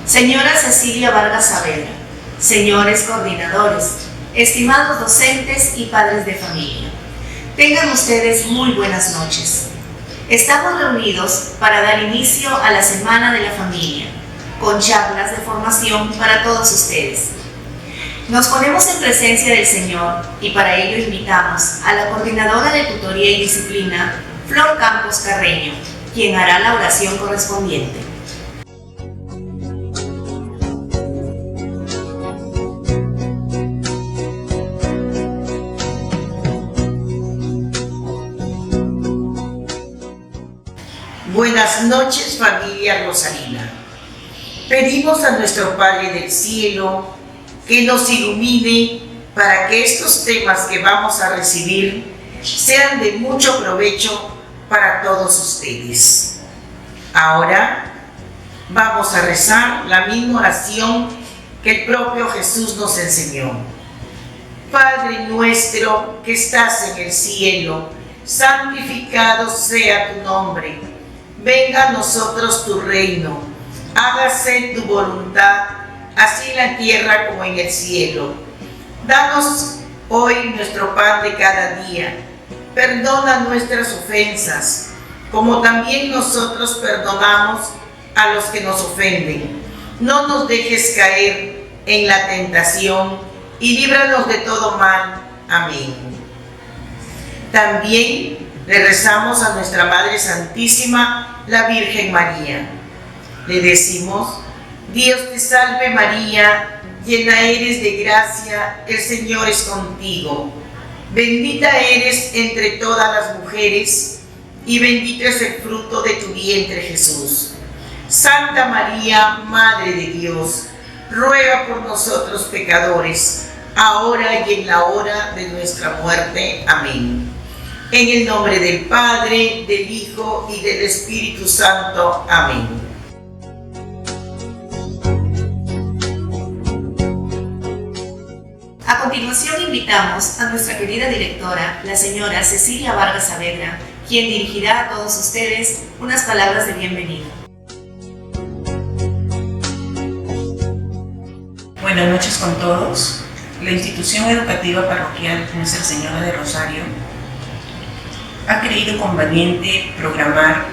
Señora Cecilia Vargas Saavedra, señores coordinadores, estimados docentes y padres de familia, tengan ustedes muy buenas noches. Estamos reunidos para dar inicio a la Semana de la Familia, con charlas de formación para todos ustedes. Nos ponemos en presencia del Señor y para ello invitamos a la coordinadora de tutoría y disciplina, Flor Campos Carreño, quien hará la oración correspondiente. Buenas noches, familia Rosarina. Pedimos a nuestro Padre del Cielo que nos ilumine para que estos temas que vamos a recibir sean de mucho provecho para todos ustedes. Ahora vamos a rezar la misma oración que el propio Jesús nos enseñó. Padre nuestro que estás en el cielo, santificado sea tu nombre. Venga a nosotros tu reino, hágase tu voluntad, así en la tierra como en el cielo. Danos hoy nuestro pan de cada día. Perdona nuestras ofensas, como también nosotros perdonamos a los que nos ofenden. No nos dejes caer en la tentación y líbranos de todo mal. Amén. También le rezamos a nuestra Madre Santísima, la Virgen María. Le decimos: Dios te salve María, llena eres de gracia, el Señor es contigo. Bendita eres entre todas las mujeres, y bendito es el fruto de tu vientre Jesús. Santa María, Madre de Dios, ruega por nosotros pecadores, ahora y en la hora de nuestra muerte. Amén. En el nombre del Padre, del Hijo y del Espíritu Santo. Amén. A continuación invitamos a nuestra querida directora, la señora Cecilia Vargas Saavedra, quien dirigirá a todos ustedes unas palabras de bienvenida. Buenas noches con todos. La institución educativa parroquial Nuestra Señora de Rosario ha creído conveniente programar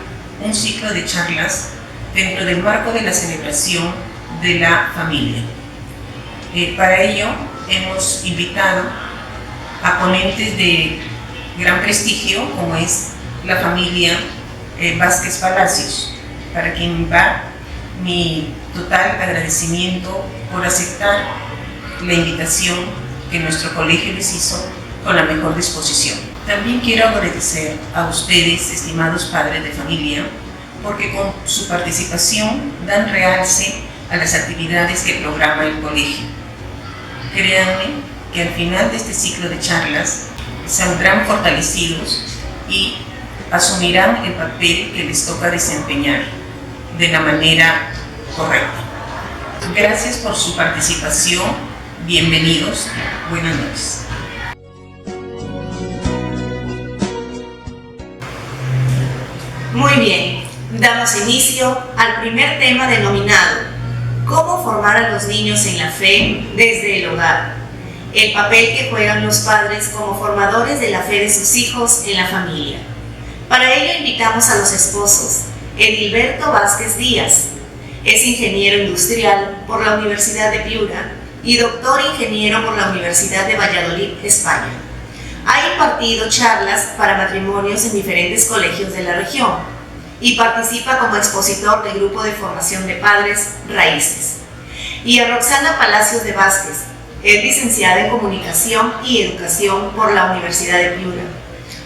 un ciclo de charlas dentro del marco de la celebración de la familia. Para ello hemos invitado a ponentes de gran prestigio, como es la familia Vázquez Palacios, para quien va mi total agradecimiento por aceptar la invitación que nuestro colegio les hizo con la mejor disposición. También quiero agradecer a ustedes, estimados padres de familia, porque con su participación dan realce a las actividades que programa el colegio. Créanme que al final de este ciclo de charlas saldrán fortalecidos y asumirán el papel que les toca desempeñar de la manera correcta. Gracias por su participación. Bienvenidos. Buenas noches. Muy bien, damos inicio al primer tema denominado ¿Cómo formar a los niños en la fe desde el hogar? El papel que juegan los padres como formadores de la fe de sus hijos en la familia. Para ello invitamos a los esposos. Edilberto Vázquez Díaz es ingeniero industrial por la Universidad de Piura y doctor ingeniero por la Universidad de Valladolid, España. Ha impartido charlas para matrimonios en diferentes colegios de la región y participa como expositor del grupo de formación de padres Raíces. Y a Roxana Palacios de Vázquez, es licenciada en Comunicación y Educación por la Universidad de Piura.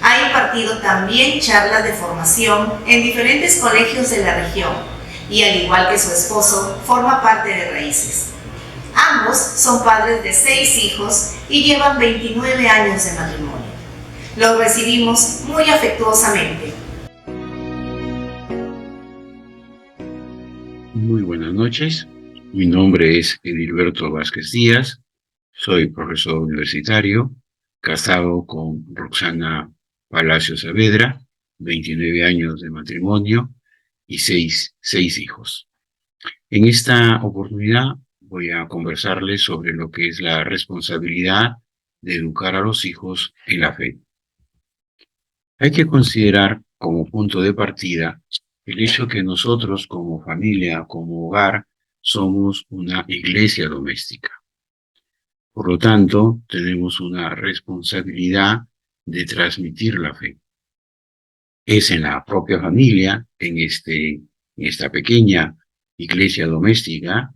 Ha impartido también charlas de formación en diferentes colegios de la región y, al igual que su esposo, forma parte de Raíces. Ambos son padres de 6 hijos y llevan 29 años de matrimonio. Los recibimos muy afectuosamente. Muy buenas noches. Mi nombre es Edilberto Vázquez Díaz. Soy profesor universitario, casado con Roxana Palacios Saavedra, 29 años de matrimonio y seis hijos. En esta oportunidad voy a conversarles sobre lo que es la responsabilidad de educar a los hijos en la fe. Hay que considerar como punto de partida el hecho que nosotros como familia, como hogar, somos una iglesia doméstica. Por lo tanto, tenemos una responsabilidad de transmitir la fe. Es en la propia familia, en esta pequeña iglesia doméstica,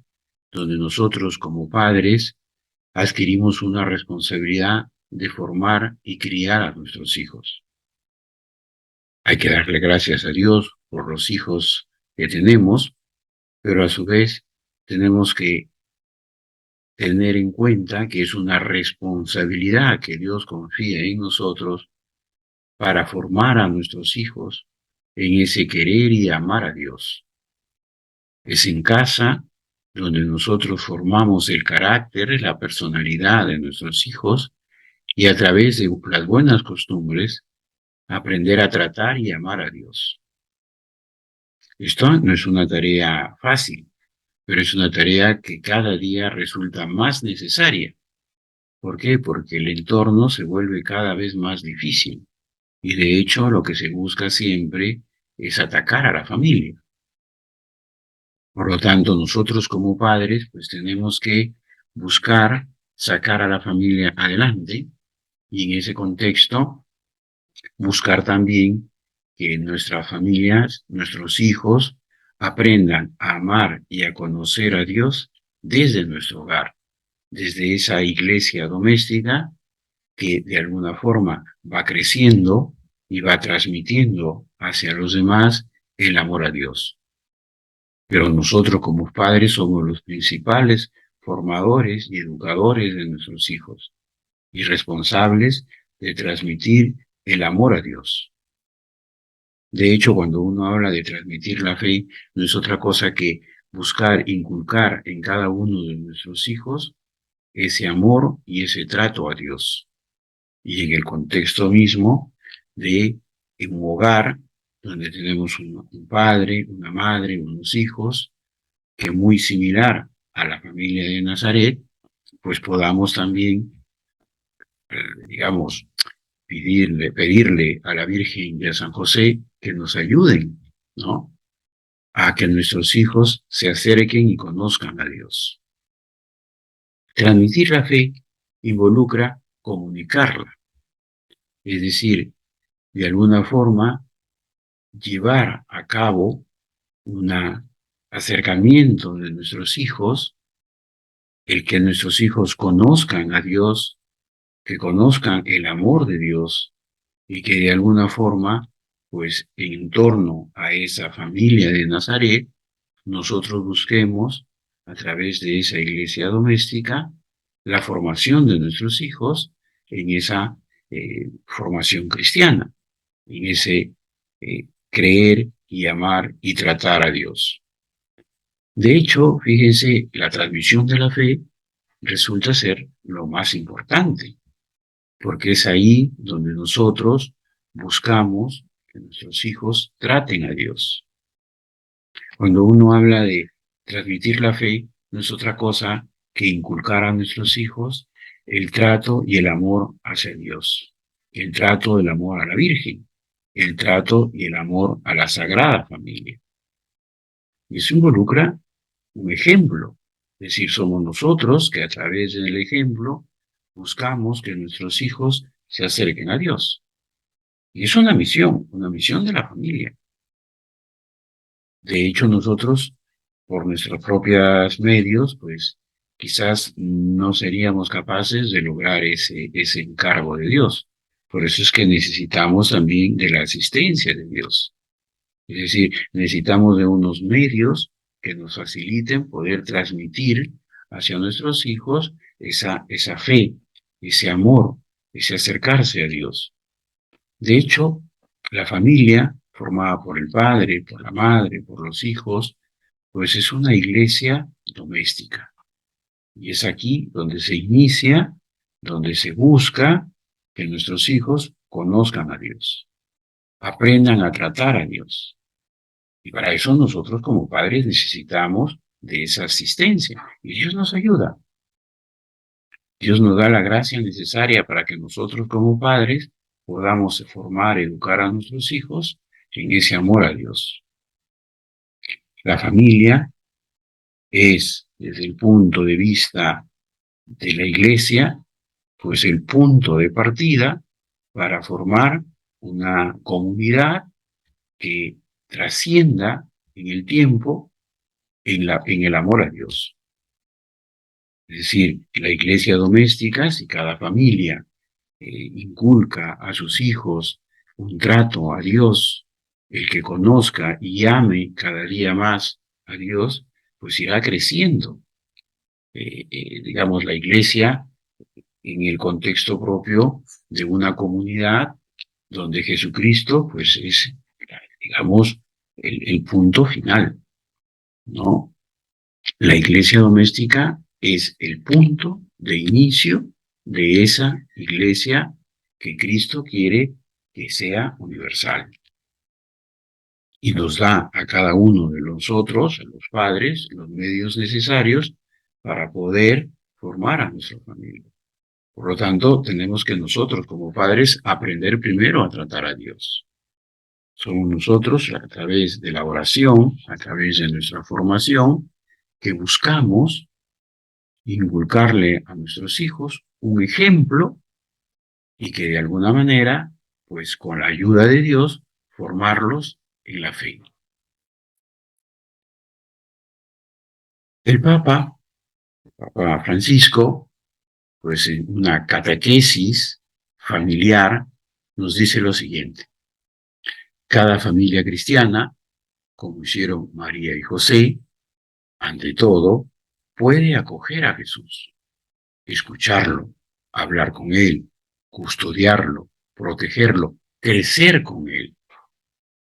donde nosotros como padres adquirimos una responsabilidad de formar y criar a nuestros hijos. Hay que darle gracias a Dios por los hijos que tenemos, pero a su vez tenemos que tener en cuenta que es una responsabilidad que Dios confía en nosotros para formar a nuestros hijos en ese querer y amar a Dios. Es en casa donde nosotros formamos el carácter, la personalidad de nuestros hijos y a través de las buenas costumbres aprender a tratar y amar a Dios. Esto no es una tarea fácil, pero es una tarea que cada día resulta más necesaria. ¿Por qué? Porque el entorno se vuelve cada vez más difícil y de hecho lo que se busca siempre es atacar a la familia. Por lo tanto, nosotros como padres pues tenemos que buscar sacar a la familia adelante y en ese contexto buscar también que nuestras familias, nuestros hijos, aprendan a amar y a conocer a Dios desde nuestro hogar, desde esa iglesia doméstica que de alguna forma va creciendo y va transmitiendo hacia los demás el amor a Dios. Pero nosotros como padres somos los principales formadores y educadores de nuestros hijos y responsables de transmitir el amor a Dios. De hecho, cuando uno habla de transmitir la fe, no es otra cosa que buscar inculcar en cada uno de nuestros hijos ese amor y ese trato a Dios. Y en el contexto mismo de un hogar donde tenemos un padre, una madre, unos hijos, que muy similar a la familia de Nazaret, pues podamos también, digamos, pedirle a la Virgen y a San José que nos ayuden, ¿no? A que nuestros hijos se acerquen y conozcan a Dios. Transmitir la fe involucra comunicarla, es decir, de alguna forma llevar a cabo un acercamiento de nuestros hijos, el que nuestros hijos conozcan a Dios, que conozcan el amor de Dios y que de alguna forma, pues en torno a esa familia de Nazaret, nosotros busquemos a través de esa iglesia doméstica la formación de nuestros hijos en esa formación cristiana, en ese creer y amar y tratar a Dios. De hecho, fíjense, la transmisión de la fe resulta ser lo más importante, porque es ahí donde nosotros buscamos que nuestros hijos traten a Dios. Cuando uno habla de transmitir la fe, no es otra cosa que inculcar a nuestros hijos el trato y el amor hacia Dios, el trato y el amor a la Virgen, el trato y el amor a la Sagrada Familia. Y eso involucra un ejemplo, es decir, somos nosotros que a través del ejemplo buscamos que nuestros hijos se acerquen a Dios. Y es una misión de la familia. De hecho, nosotros, por nuestros propios medios, pues quizás no seríamos capaces de lograr ese encargo de Dios. Por eso es que necesitamos también de la asistencia de Dios. Es decir, necesitamos de unos medios que nos faciliten poder transmitir hacia nuestros hijos esa fe, ese amor, ese acercarse a Dios. De hecho, la familia, formada por el padre, por la madre, por los hijos, pues es una iglesia doméstica. Y es aquí donde se inicia, donde se busca que nuestros hijos conozcan a Dios, aprendan a tratar a Dios. Y para eso nosotros como padres necesitamos de esa asistencia. Y Dios nos ayuda. Dios nos da la gracia necesaria para que nosotros como padres podamos formar, educar a nuestros hijos en ese amor a Dios. La familia es, desde el punto de vista de la Iglesia, pues el punto de partida para formar una comunidad que trascienda en el tiempo en el amor a Dios. Es decir, la iglesia doméstica, si cada familia inculca a sus hijos un trato a Dios, el que conozca y ame cada día más a Dios, pues irá creciendo. Digamos, la iglesia en el contexto propio de una comunidad donde Jesucristo, pues es, digamos, el punto final, ¿no? La iglesia doméstica es el punto de inicio de esa iglesia que Cristo quiere que sea universal. Y nos da a cada uno de nosotros, a los padres, los medios necesarios para poder formar a nuestra familia. Por lo tanto, tenemos que nosotros como padres aprender primero a tratar a Dios. Somos nosotros, a través de la oración, a través de nuestra formación, que buscamos inculcarle a nuestros hijos un ejemplo y que de alguna manera, pues con la ayuda de Dios, formarlos en la fe. El Papa Francisco, pues en una catequesis familiar, nos dice lo siguiente: cada familia cristiana, como hicieron María y José, ante todo, puede acoger a Jesús, escucharlo, hablar con él, custodiarlo, protegerlo, crecer con él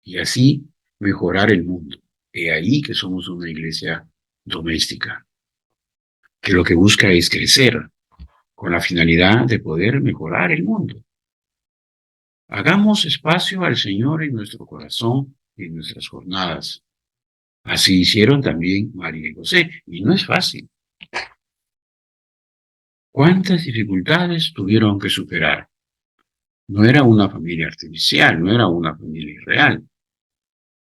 y así mejorar el mundo. He ahí que somos una iglesia doméstica, que lo que busca es crecer con la finalidad de poder mejorar el mundo. Hagamos espacio al Señor en nuestro corazón y en nuestras jornadas. Así hicieron también María y José, y no es fácil. ¿Cuántas dificultades tuvieron que superar? No era una familia artificial, no era una familia irreal.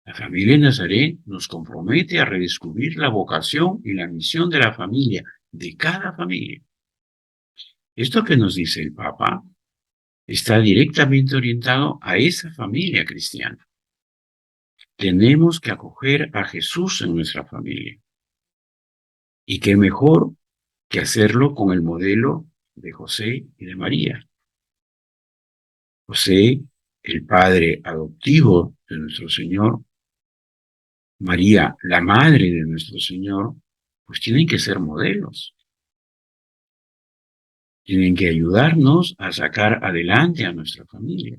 La familia de Nazaret nos compromete a redescubrir la vocación y la misión de la familia, de cada familia. Esto que nos dice el Papa está directamente orientado a esa familia cristiana. Tenemos que acoger a Jesús en nuestra familia. Y qué mejor que hacerlo con el modelo de José y de María. José, el padre adoptivo de nuestro Señor, María, la madre de nuestro Señor, pues tienen que ser modelos. Tienen que ayudarnos a sacar adelante a nuestra familia.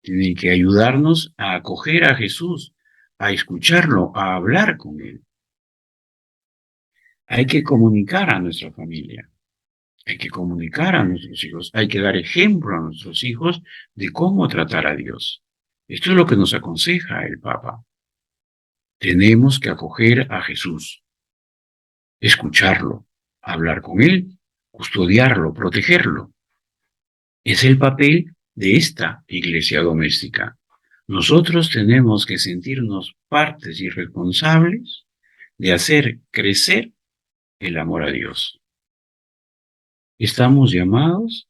Tienen que ayudarnos a acoger a Jesús, a escucharlo, a hablar con Él. Hay que comunicar a nuestra familia. Hay que comunicar a nuestros hijos. Hay que dar ejemplo a nuestros hijos de cómo tratar a Dios. Esto es lo que nos aconseja el Papa. Tenemos que acoger a Jesús, escucharlo, hablar con Él, custodiarlo, protegerlo. Es el papel de esta iglesia doméstica. Nosotros tenemos que sentirnos partes y responsables de hacer crecer el amor a Dios. Estamos llamados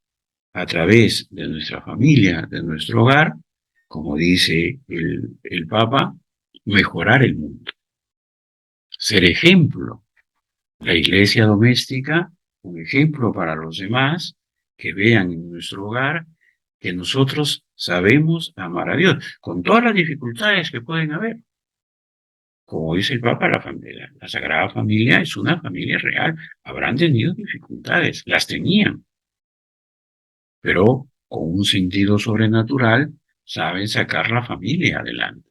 a través de nuestra familia, de nuestro hogar, como dice el Papa, mejorar el mundo. Ser ejemplo. La iglesia doméstica, un ejemplo para los demás, que vean en nuestro hogar que nosotros sabemos amar a Dios, con todas las dificultades que pueden haber. Como dice el Papa, la Sagrada Familia es una familia real. Habrán tenido dificultades, las tenían, pero con un sentido sobrenatural saben sacar la familia adelante.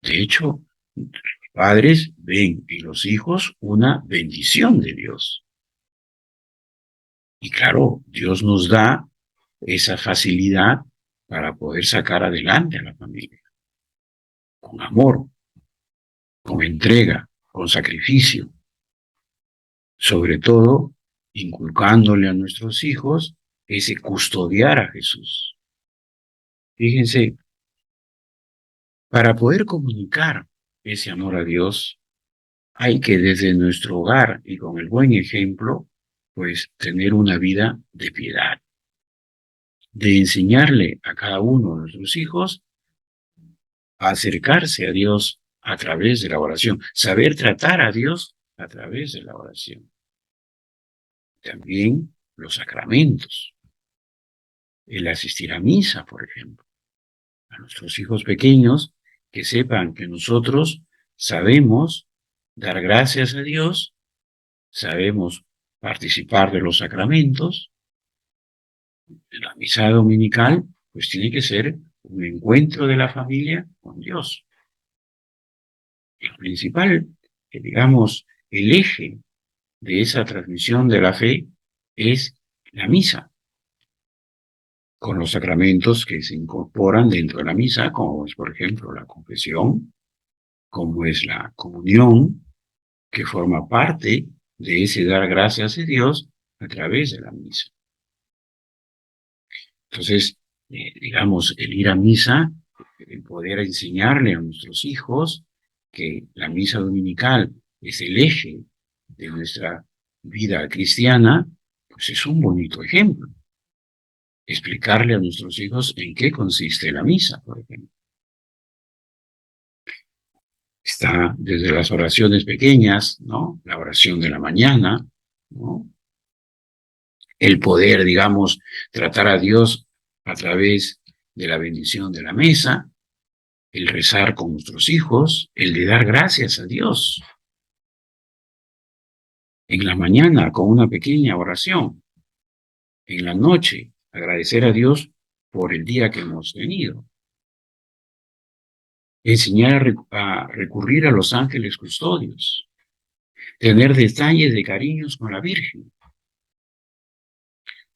De hecho, los padres ven en los hijos una bendición de Dios. Y claro, Dios nos da esa facilidad para poder sacar adelante a la familia. Con amor, con entrega, con sacrificio, sobre todo inculcándole a nuestros hijos ese custodiar a Jesús. Fíjense, para poder comunicar ese amor a Dios, hay que desde nuestro hogar y con el buen ejemplo, pues tener una vida de piedad, de enseñarle a cada uno de nuestros hijos a acercarse a Dios a través de la oración, saber tratar a Dios a través de la oración. También los sacramentos, el asistir a misa, por ejemplo. A nuestros hijos pequeños, que sepan que nosotros sabemos dar gracias a Dios, sabemos participar de los sacramentos. La misa dominical, pues tiene que ser un encuentro de la familia con Dios. El principal, digamos, el eje de esa transmisión de la fe es la misa, con los sacramentos que se incorporan dentro de la misa, como es, por ejemplo, la confesión, como es la comunión, que forma parte de ese dar gracias a Dios a través de la misa. Entonces, digamos, el ir a misa, el poder enseñarle a nuestros hijos que la misa dominical es el eje de nuestra vida cristiana, pues es un bonito ejemplo. Explicarle a nuestros hijos en qué consiste la misa, por ejemplo. Está desde las oraciones pequeñas, ¿no? La oración de la mañana, ¿no? El poder, digamos, tratar a Dios a través de la bendición de la mesa, el rezar con nuestros hijos, el de dar gracias a Dios. En la mañana, con una pequeña oración. En la noche, agradecer a Dios por el día que hemos tenido. Enseñar a recurrir a los ángeles custodios. Tener detalles de cariños con la Virgen.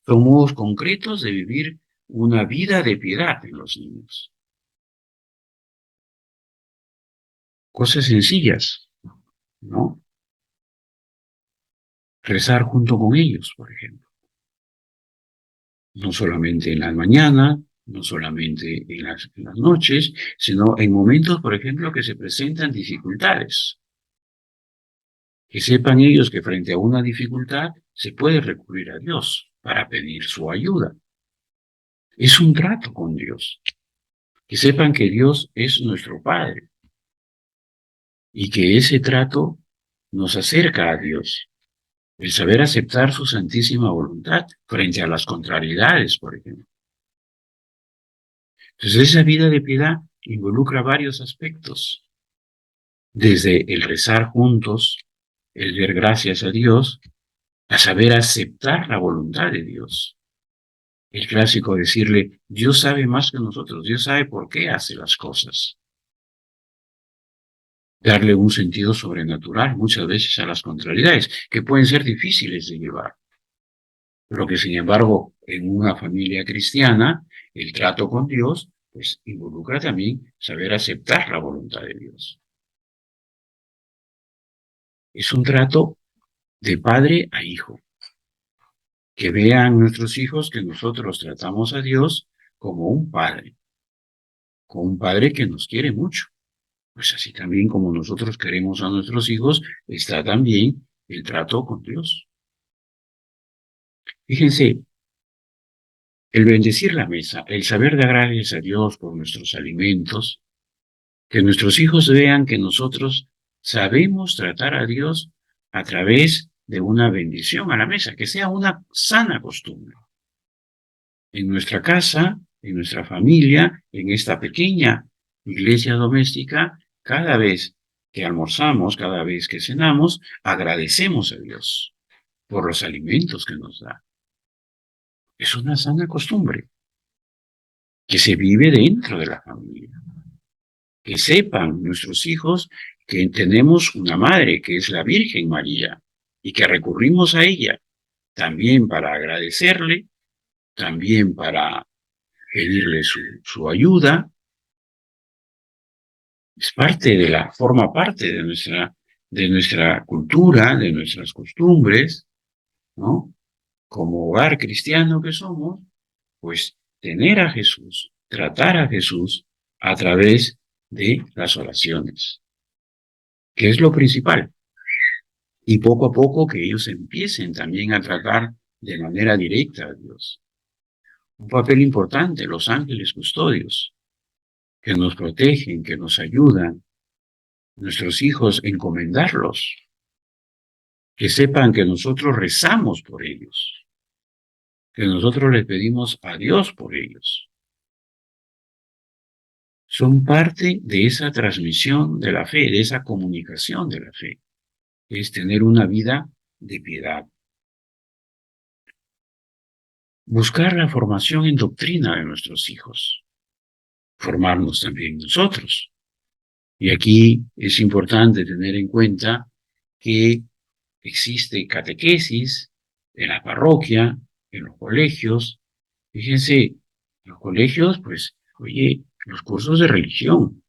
Son modos concretos de vivir una vida de piedad en los niños. Cosas sencillas, ¿no? Rezar junto con ellos, por ejemplo. No solamente en la mañana, no solamente en las noches, sino en momentos, por ejemplo, que se presentan dificultades. Que sepan ellos que frente a una dificultad se puede recurrir a Dios para pedir su ayuda. Es un trato con Dios. Que sepan que Dios es nuestro Padre y que ese trato nos acerca a Dios. El saber aceptar su santísima voluntad frente a las contrariedades, por ejemplo. Entonces, esa vida de piedad involucra varios aspectos. Desde el rezar juntos, el dar gracias a Dios, a saber aceptar la voluntad de Dios. El clásico decirle, Dios sabe más que nosotros, Dios sabe por qué hace las cosas. Darle un sentido sobrenatural muchas veces a las contrariedades, que pueden ser difíciles de llevar. Pero que, sin embargo, en una familia cristiana, el trato con Dios, pues involucra también saber aceptar la voluntad de Dios. Es un trato de padre a hijo. Que vean nuestros hijos que nosotros tratamos a Dios como un padre que nos quiere mucho. Pues así también como nosotros queremos a nuestros hijos, está también el trato con Dios. Fíjense, el bendecir la mesa, el saber dar gracias a Dios por nuestros alimentos, que nuestros hijos vean que nosotros sabemos tratar a Dios a través de una bendición a la mesa, que sea una sana costumbre. En nuestra casa, en nuestra familia, en esta pequeña iglesia doméstica, cada vez que almorzamos, cada vez que cenamos, agradecemos a Dios por los alimentos que nos da. Es una sana costumbre que se vive dentro de la familia. Que sepan nuestros hijos que tenemos una madre, que es la Virgen María, y que recurrimos a ella también para agradecerle, también para pedirle su ayuda. Forma parte de nuestra de nuestra cultura, de nuestras costumbres, ¿no? Como hogar cristiano que somos, pues tener a Jesús, tratar a Jesús a través de las oraciones, que es lo principal. Y poco a poco que ellos empiecen también a tratar de manera directa a Dios. Un papel importante, los ángeles custodios, que nos protegen, que nos ayudan, nuestros hijos encomendarlos, que sepan que nosotros rezamos por ellos, que nosotros les pedimos a Dios por ellos. Son parte de esa transmisión de la fe, de esa comunicación de la fe, que es tener una vida de piedad. Buscar la formación en doctrina de nuestros hijos, formarnos también nosotros. Y aquí es importante tener en cuenta que existe catequesis en la parroquia, en los colegios. Fíjense, en los colegios, pues, oye, los cursos de religión,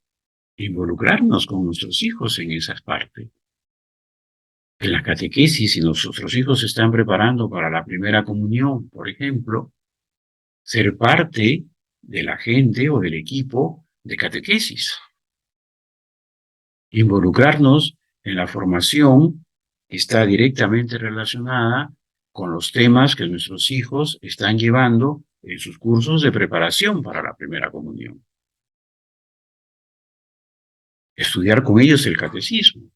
involucrarnos con nuestros hijos en esas partes. En la catequesis, si nuestros hijos se están preparando para la primera comunión, por ejemplo, ser parte de la gente o del equipo de catequesis. Involucrarnos en la formación que está directamente relacionada con los temas que nuestros hijos están llevando en sus cursos de preparación para la primera comunión. Estudiar con ellos el catecismo.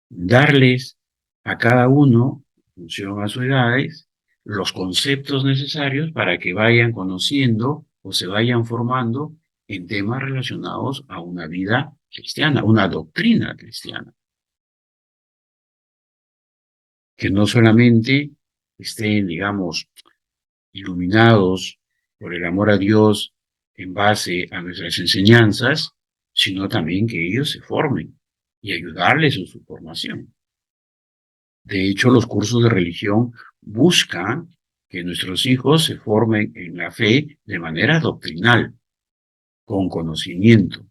Darles a cada uno, en función a sus edades, los conceptos necesarios para que vayan conociendo o se vayan formando en temas relacionados a una vida cristiana, una doctrina cristiana. Que no solamente estén, digamos, iluminados por el amor a Dios en base a nuestras enseñanzas, sino también que ellos se formen y ayudarles en su formación. De hecho, los cursos de religión buscan que nuestros hijos se formen en la fe de manera doctrinal, con conocimiento.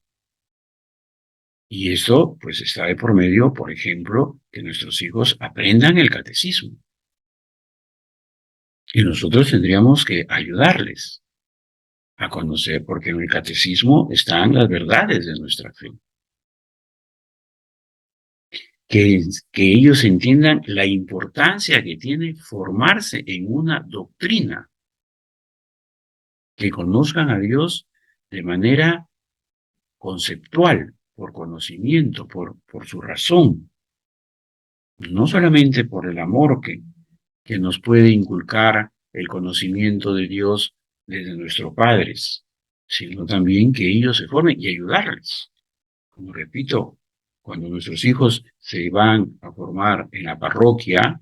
Y eso, pues, está de por medio, por ejemplo, que nuestros hijos aprendan el catecismo. Y nosotros tendríamos que ayudarles a conocer, porque en el catecismo están las verdades de nuestra fe. Que ellos entiendan la importancia que tiene formarse en una doctrina, que conozcan a Dios de manera conceptual, por conocimiento, por su razón, no solamente por el amor que nos puede inculcar el conocimiento de Dios desde nuestros padres, sino también que ellos se formen y ayudarles. Como repito, cuando nuestros hijos se van a formar en la parroquia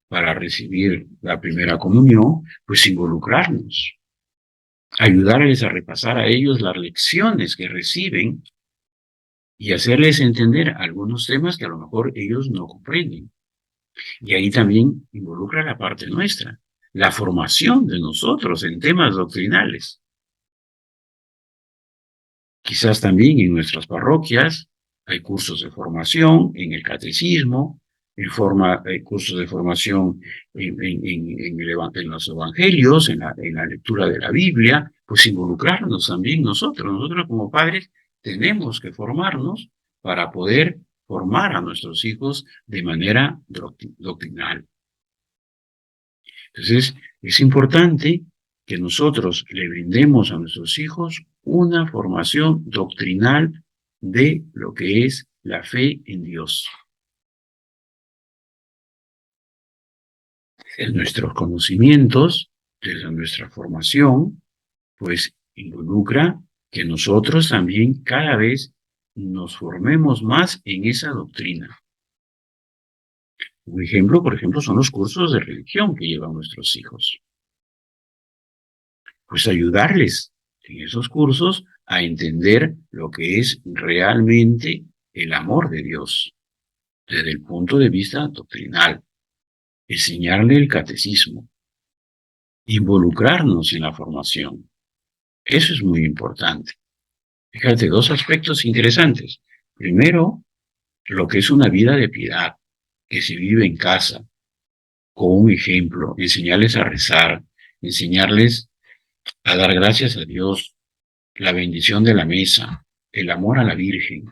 para recibir la primera comunión, pues involucrarnos, ayudarles a repasar a ellos las lecciones que reciben y hacerles entender algunos temas que a lo mejor ellos no comprenden. Y ahí también involucra la parte nuestra, la formación de nosotros en temas doctrinales. Quizás también en nuestras parroquias hay cursos de formación en el catecismo, hay cursos de formación en los evangelios, en la lectura de la Biblia, pues involucrarnos también nosotros. Nosotros como padres tenemos que formarnos para poder formar a nuestros hijos de manera doctrinal. Entonces, es importante que nosotros le brindemos a nuestros hijos una formación doctrinal de lo que es la fe en Dios. En nuestros conocimientos, desde nuestra formación, pues involucra que nosotros también cada vez nos formemos más en esa doctrina. Un ejemplo, por ejemplo, son los cursos de religión que llevan nuestros hijos. Pues ayudarles en esos cursos a entender lo que es realmente el amor de Dios, desde el punto de vista doctrinal. Enseñarle el catecismo, involucrarnos en la formación. Eso es muy importante. Fíjate, dos aspectos interesantes. Primero, lo que es una vida de piedad, que se vive en casa, con un ejemplo, enseñarles a rezar, enseñarles a dar gracias a Dios, la bendición de la mesa, el amor a la Virgen.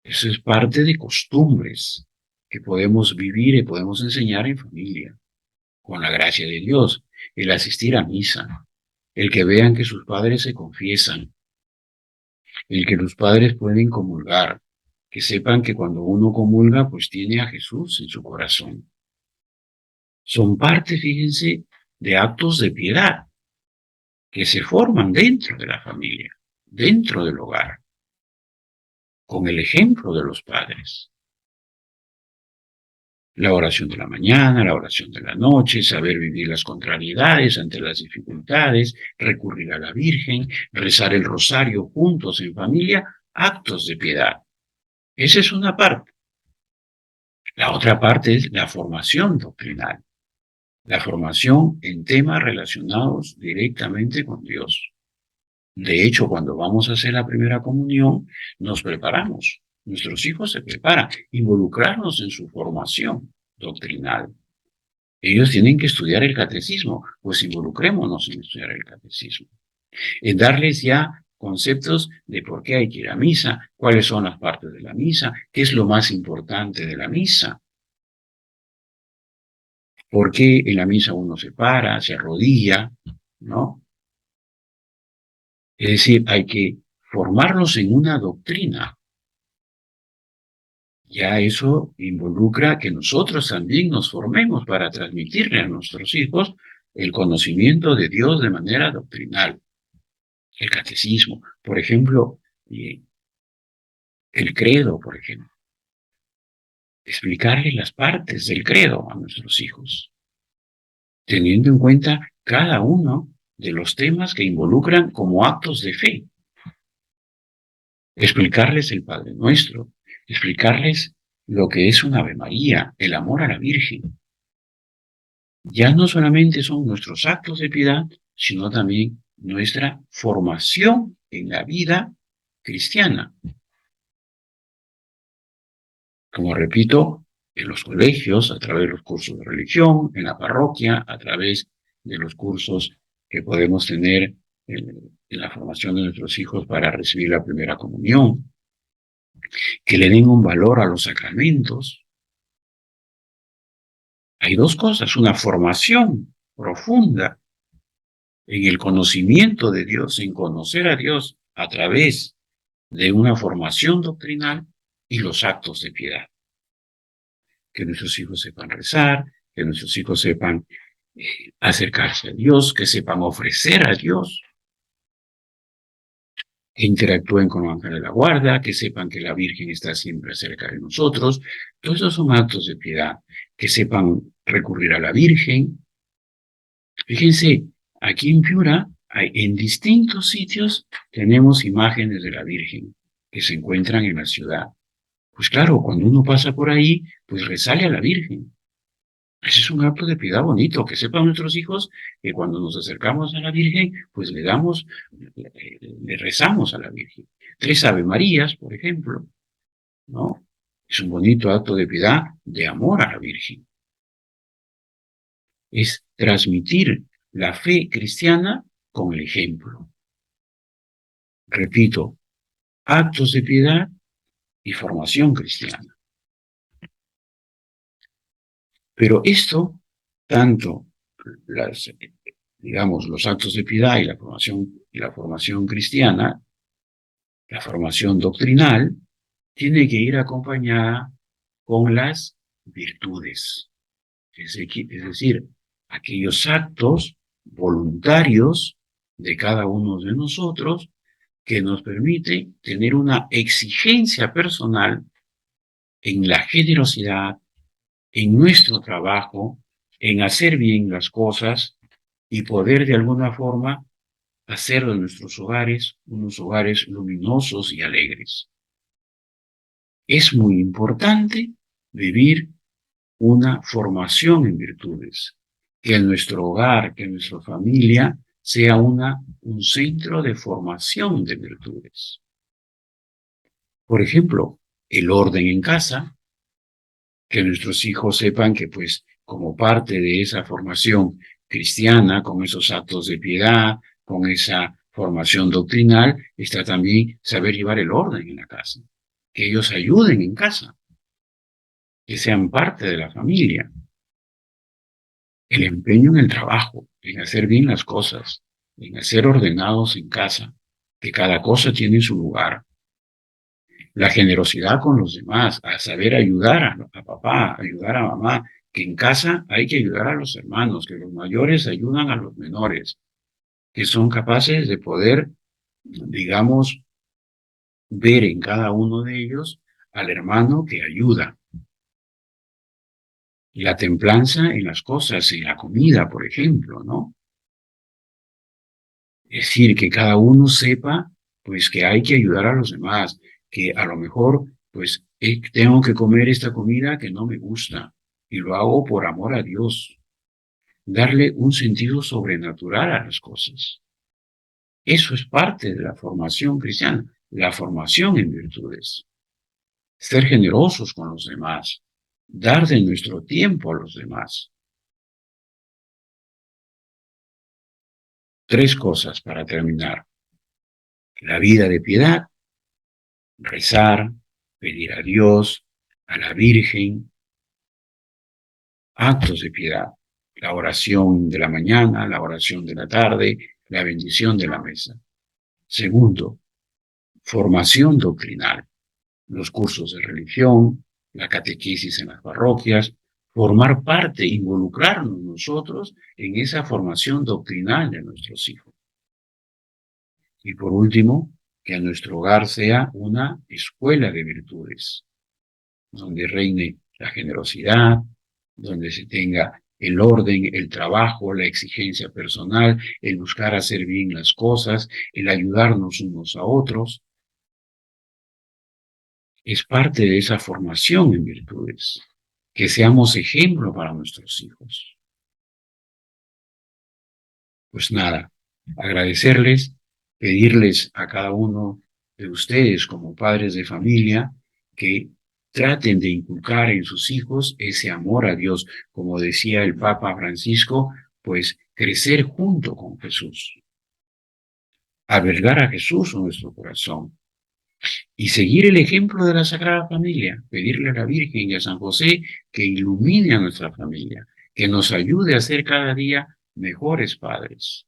Eso es parte de costumbres que podemos vivir y podemos enseñar en familia, con la gracia de Dios, el asistir a misa, el que vean que sus padres se confiesan, el que los padres pueden comulgar, que sepan que cuando uno comulga, pues tiene a Jesús en su corazón. Son parte, fíjense, de actos de piedad que se forman dentro de la familia, dentro del hogar, con el ejemplo de los padres. La oración de la mañana, la oración de la noche, saber vivir las contrariedades ante las dificultades, recurrir a la Virgen, rezar el rosario juntos en familia, actos de piedad. Esa es una parte. La otra parte es la formación doctrinal, la formación en temas relacionados directamente con Dios. De hecho, cuando vamos a hacer la primera comunión, nos preparamos. Nuestros hijos se preparan, involucrarnos en su formación doctrinal. Ellos tienen que estudiar el catecismo, pues involucrémonos en estudiar el catecismo. En darles ya conceptos de por qué hay que ir a misa, cuáles son las partes de la misa, qué es lo más importante de la misa. ¿Por qué en la misa uno se para, se arrodilla, ¿no? Es decir, hay que formarlos en una doctrina. Ya eso involucra que nosotros también nos formemos para transmitirle a nuestros hijos el conocimiento de Dios de manera doctrinal. El catecismo, por ejemplo, el credo, por ejemplo. Explicarle las partes del credo a nuestros hijos, teniendo en cuenta cada uno de los temas que involucran como actos de fe. Explicarles el Padre Nuestro, explicarles lo que es un Ave María, el amor a la Virgen. Ya no solamente son nuestros actos de piedad, sino también nuestra formación en la vida cristiana. Como repito, en los colegios, a través de los cursos de religión, en la parroquia, a través de los cursos que podemos tener en la formación de nuestros hijos para recibir la primera comunión, que le den un valor a los sacramentos. Hay dos cosas, una formación profunda en el conocimiento de Dios, en conocer a Dios a través de una formación doctrinal y los actos de piedad. Que nuestros hijos sepan rezar, que nuestros hijos sepan acercarse a Dios, que sepan ofrecer a Dios, que interactúen con los ángeles de la guarda, que sepan que la Virgen está siempre cerca de nosotros. Todos esos son actos de piedad, que sepan recurrir a la Virgen. Fíjense, aquí en Piura, en distintos sitios tenemos imágenes de la Virgen que se encuentran en la ciudad. Pues claro, cuando uno pasa por ahí, pues rezale a la Virgen. Ese es un acto de piedad bonito, que sepan nuestros hijos que cuando nos acercamos a la Virgen, pues le rezamos a la Virgen. 3 Ave Marías, por ejemplo, ¿no? Es un bonito acto de piedad, de amor a la Virgen. Es transmitir la fe cristiana con el ejemplo. Repito, actos de piedad y formación cristiana. Pero esto, tanto los actos de piedad y la formación cristiana, la formación doctrinal, tiene que ir acompañada con las virtudes. Es decir, aquellos actos voluntarios de cada uno de nosotros que nos permite tener una exigencia personal en la generosidad, en nuestro trabajo, en hacer bien las cosas y poder de alguna forma hacer de nuestros hogares unos hogares luminosos y alegres. Es muy importante vivir una formación en virtudes, que nuestro hogar, que nuestra familia sea un centro de formación de virtudes. Por ejemplo, el orden en casa, que nuestros hijos sepan que pues como parte de esa formación cristiana, con esos actos de piedad, con esa formación doctrinal, está también saber llevar el orden en la casa, que ellos ayuden en casa, que sean parte de la familia. El empeño en el trabajo, en hacer bien las cosas, en hacer ordenados en casa, que cada cosa tiene su lugar. La generosidad con los demás, a saber ayudar a papá, ayudar a mamá, que en casa hay que ayudar a los hermanos, que los mayores ayudan a los menores, que son capaces de poder, digamos, ver en cada uno de ellos al hermano que ayuda. La templanza en las cosas, en la comida, por ejemplo, ¿no? Es decir, que cada uno sepa, pues, que hay que ayudar a los demás, que a lo mejor, pues, tengo que comer esta comida que no me gusta, y lo hago por amor a Dios. Darle un sentido sobrenatural a las cosas. Eso es parte de la formación cristiana, la formación en virtudes. Ser generosos con los demás, dar de nuestro tiempo a los demás. 3 cosas para terminar. La vida de piedad, rezar, pedir a Dios, a la Virgen, actos de piedad, la oración de la mañana, la oración de la tarde, la bendición de la mesa. Segundo, formación doctrinal, los cursos de religión, la catequesis en las parroquias, formar parte, involucrarnos nosotros en esa formación doctrinal de nuestros hijos. Y por último, que nuestro hogar sea una escuela de virtudes, donde reine la generosidad, donde se tenga el orden, el trabajo, la exigencia personal, el buscar hacer bien las cosas, el ayudarnos unos a otros. Es parte de esa formación en virtudes, que seamos ejemplo para nuestros hijos. Pues nada, agradecerles, pedirles a cada uno de ustedes como padres de familia que traten de inculcar en sus hijos ese amor a Dios, como decía el Papa Francisco, pues crecer junto con Jesús, albergar a Jesús en nuestro corazón y seguir el ejemplo de la Sagrada Familia, pedirle a la Virgen y a San José que ilumine a nuestra familia, que nos ayude a ser cada día mejores padres,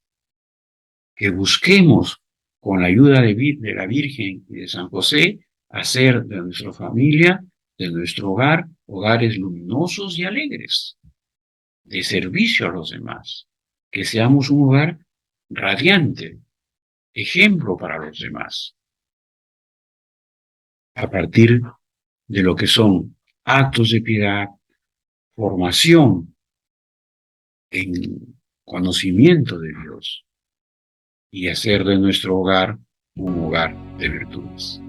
que busquemos con la ayuda de la Virgen y de San José hacer de nuestra familia, de nuestro hogar, hogares luminosos y alegres, de servicio a los demás, que seamos un hogar radiante, ejemplo para los demás, a partir de lo que son actos de piedad, formación en conocimiento de Dios y hacer de nuestro hogar un hogar de virtudes.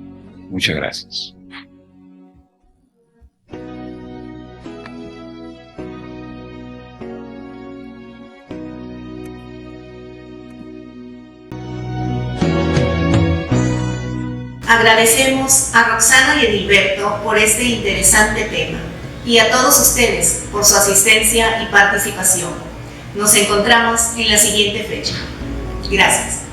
Muchas gracias. Agradecemos a Roxana y Edilberto por este interesante tema y a todos ustedes por su asistencia y participación. Nos encontramos en la siguiente fecha. Gracias.